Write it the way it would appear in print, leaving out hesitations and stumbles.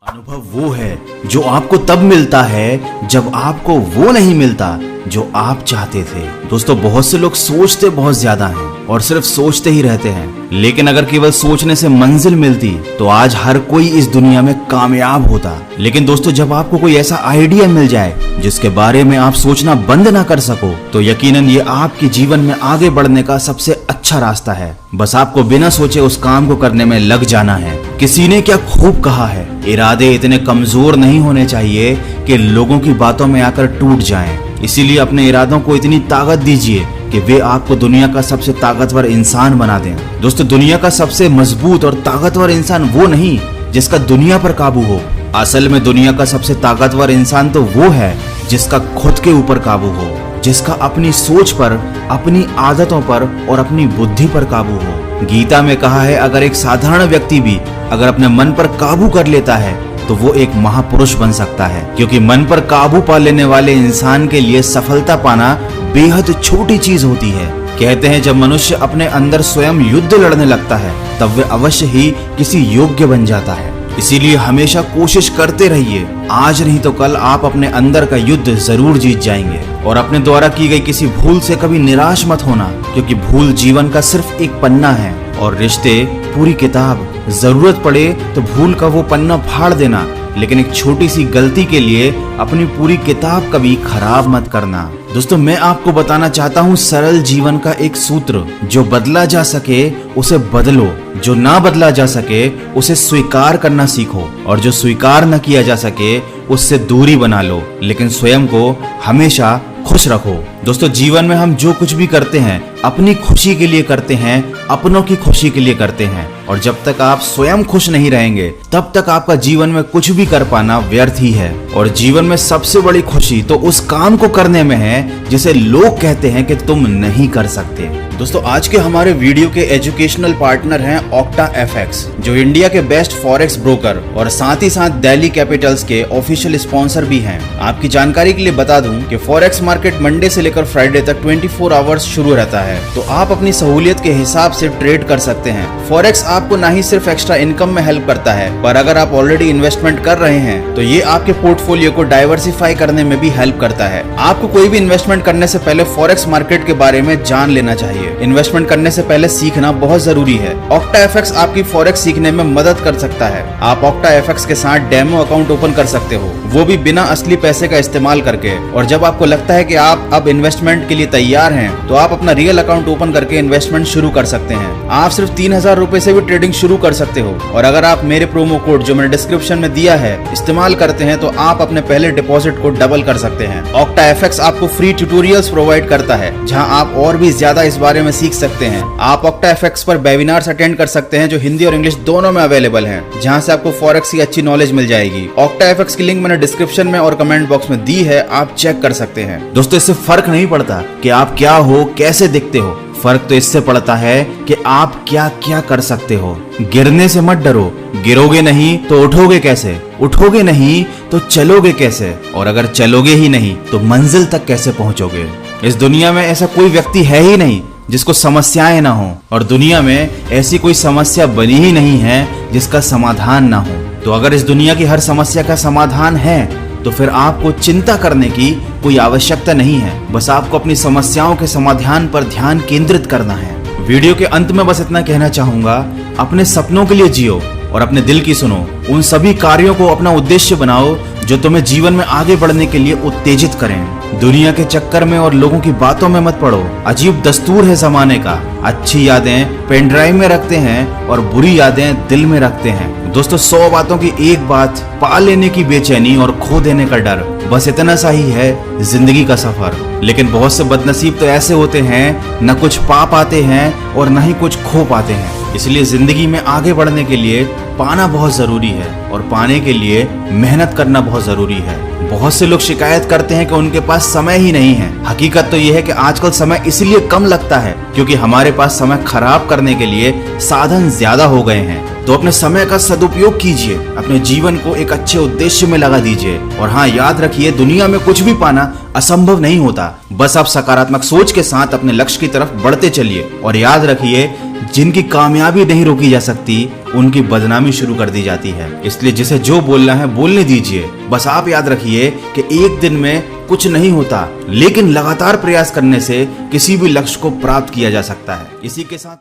अनुभव वो है जो आपको तब मिलता है जब आपको वो नहीं मिलता जो आप चाहते थे। दोस्तों, बहुत से लोग सोचते बहुत ज्यादा हैं और सिर्फ सोचते ही रहते हैं, लेकिन अगर केवल सोचने से मंजिल मिलती तो आज हर कोई इस दुनिया में कामयाब होता। लेकिन दोस्तों, जब आपको कोई ऐसा आइडिया मिल जाए जिसके बारे में आप सोचना बंद ना कर सको, तो यकीनन ये आपके जीवन में आगे बढ़ने का सबसे अच्छा रास्ता है। बस आपको बिना सोचे उस काम को करने में लग जाना है। किसी ने क्या खूब कहा है, इरादे इतने कमजोर नहीं होने चाहिए कि लोगों की बातों में आकर टूट जाएं। इसीलिए अपने इरादों को इतनी ताकत दीजिए कि वे आपको दुनिया का सबसे ताकतवर इंसान बना दें। दोस्तों, दुनिया का सबसे मजबूत और ताकतवर इंसान वो नहीं जिसका दुनिया पर काबू हो। असल में दुनिया का सबसे ताकतवर इंसान तो वो है जिसका खुद के ऊपर काबू हो, जिसका अपनी सोच पर, अपनी आदतों पर और अपनी बुद्धि पर काबू हो। गीता में कहा है, अगर एक साधारण व्यक्ति भी अगर अपने मन पर काबू कर लेता है तो वो एक महापुरुष बन सकता है, क्योंकि मन पर काबू पा लेने वाले इंसान के लिए सफलता पाना बेहद छोटी चीज होती है। कहते हैं, जब मनुष्य अपने अंदर स्वयं युद्ध लड़ने लगता है तब वे अवश्य ही किसी योग्य बन जाता है। इसीलिए हमेशा कोशिश करते रहिए, आज नहीं तो कल आप अपने अंदर का युद्ध जरूर जीत जाएंगे। और अपने द्वारा की गई किसी भूल से कभी निराश मत होना, क्योंकि भूल जीवन का सिर्फ एक पन्ना है और रिश्ते पूरी किताब। जरूरत पड़े तो भूल का वो पन्ना फाड़ देना, लेकिन एक छोटी सी गलती के लिए अपनी पूरी किताब कभी खराब मत करना। दोस्तों, मैं आपको बताना चाहता हूँ सरल जीवन का एक सूत्र, जो बदला जा सके उसे बदलो, जो ना बदला जा सके उसे स्वीकार करना सीखो, और जो स्वीकार न किया जा सके उससे दूरी बना लो, लेकिन स्वयं को हमेशा खुश रखो। दोस्तों, जीवन में हम जो कुछ भी करते हैं अपनी खुशी के लिए करते हैं, अपनों की खुशी के लिए करते हैं, और जब तक आप स्वयं खुश नहीं रहेंगे तब तक आपका जीवन में कुछ भी कर पाना व्यर्थ ही है। और जीवन में सबसे बड़ी खुशी तो उस काम को करने में है जिसे लोग कहते हैं कि तुम नहीं कर सकते। दोस्तों, आज के हमारे वीडियो के एजुकेशनल पार्टनर हैं ऑक्टा एफएक्स, जो इंडिया के बेस्ट फॉरेक्स ब्रोकर और साथ ही साथ दिल्ली कैपिटल्स के ऑफिशियल स्पॉन्सर भी हैं। आपकी जानकारी के लिए बता दूं कि फॉरेक्स मार्केट मंडे से लेकर फ्राइडे तक 24 आवर्स शुरू रहता है, तो आप अपनी सहूलियत के हिसाब से ट्रेड कर सकते हैं। फॉरेक्स आपको ना ही सिर्फ एक्स्ट्रा इनकम में हेल्प करता है, पर अगर आप ऑलरेडी इन्वेस्टमेंट कर रहे हैं तो ये आपके पोर्टफोलियो को डाइवर्सिफाई करने में भी हेल्प करता है। आपको कोई भी इन्वेस्टमेंट करने से पहले फॉरेक्स मार्केट के बारे में जान लेना चाहिए। इन्वेस्टमेंट करने से पहले सीखना बहुत जरूरी है। ऑक्टा एफएक्स आपकी फॉरेक्स सीखने में मदद कर सकता है। आप ऑक्टा एफएक्स के साथ डेमो अकाउंट ओपन कर सकते हो, वो भी बिना असली पैसे का इस्तेमाल करके। और जब आपको लगता है कि आप अब इन्वेस्टमेंट के लिए तैयार हैं, तो आप अपना रियल अकाउंट ओपन करके इन्वेस्टमेंट शुरू कर सकते हैं। आप सिर्फ 3000 रुपए से भी ट्रेडिंग शुरू कर सकते हो, और अगर आप मेरे प्रोमो कोड जो मैंने डिस्क्रिप्शन में दिया है इस्तेमाल करते हैं तो आप अपने पहले डिपॉजिट को डबल कर सकते हैं। ऑक्टा एफएक्स आपको फ्री ट्यूटोरियल्स प्रोवाइड करता है, जहां आप और भी ज्यादा इस बारे में सीख सकते हैं। आप ऑक्टा एफएक्स पर वेबिनार्स अटेंड कर सकते हैं जो हिंदी और इंग्लिश दोनों में अवेलेबल हैं, जहां से आपको फॉरेक्स की अच्छी नॉलेज मिल जाएगी। ऑक्टा एफएक्स की लिंक मैंने डिस्क्रिप्शन में और कमेंट बॉक्स में दी है, आप चेक कर सकते हैं। दोस्तों, इससे फर्क नहीं पड़ता कि आप क्या हो, कैसे दिखते हो, फर्क तो इससे पड़ता है कि आप क्या क्या कर सकते हो। गिरने से मत डरो, गिरोगे नहीं तो उठोगे कैसे, उठोगे नहीं तो चलोगे कैसे, और अगर चलोगे ही नहीं तो मंजिल तक कैसे पहुंचोगे। इस दुनिया में ऐसा कोई व्यक्ति है ही नहीं जिसको समस्याएं ना हो, और दुनिया में ऐसी कोई समस्या बनी ही नहीं है जिसका समाधान ना हो। तो अगर इस दुनिया की हर समस्या का समाधान है तो फिर आपको चिंता करने की कोई आवश्यकता नहीं है। बस आपको अपनी समस्याओं के समाधान पर ध्यान केंद्रित करना है। वीडियो के अंत में बस इतना कहना चाहूंगा, अपने सपनों के लिए जियो और अपने दिल की सुनो। उन सभी कार्यों को अपना उद्देश्य बनाओ जो तुम्हें जीवन में आगे बढ़ने के लिए उत्तेजित करें। दुनिया के चक्कर में और लोगों की बातों में मत पड़ो। अजीब दस्तूर है जमाने का, अच्छी यादें पेन ड्राइव में रखते हैं और बुरी यादें दिल में रखते हैं। दोस्तों, 100 बातों की एक बात, पा लेने की बेचैनी और खो देने का डर, बस इतना सा ही है जिंदगी का सफर। लेकिन बहुत से बदनसीब तो ऐसे होते हैं, न कुछ पा पाते हैं और न ही कुछ खो पाते हैं। इसलिए जिंदगी में आगे बढ़ने के लिए पाना बहुत जरूरी है, और पाने के लिए मेहनत करना बहुत जरूरी है। बहुत से लोग शिकायत करते हैं कि उनके पास समय ही नहीं है। हकीकत तो यह है कि आजकल समय इसलिए कम लगता है क्योंकि हमारे पास समय खराब करने के लिए साधन ज्यादा हो गए हैं। तो अपने समय का सदुपयोग कीजिए, अपने जीवन को एक अच्छे उद्देश्य में लगा दीजिए। और हाँ, याद रखिए, दुनिया में कुछ भी पाना असंभव नहीं होता। बस आप सकारात्मक सोच के साथ अपने लक्ष्य की तरफ बढ़ते चलिए और याद रखिए, जिनकी कामयाबी नहीं रोकी जा सकती उनकी बदनामी शुरू कर दी जाती है। इसलिए जिसे जो बोलना है बोलने दीजिए। बस आप याद रखिए कि एक दिन में कुछ नहीं होता, लेकिन लगातार प्रयास करने से किसी भी लक्ष्य को प्राप्त किया जा सकता है। इसी के साथ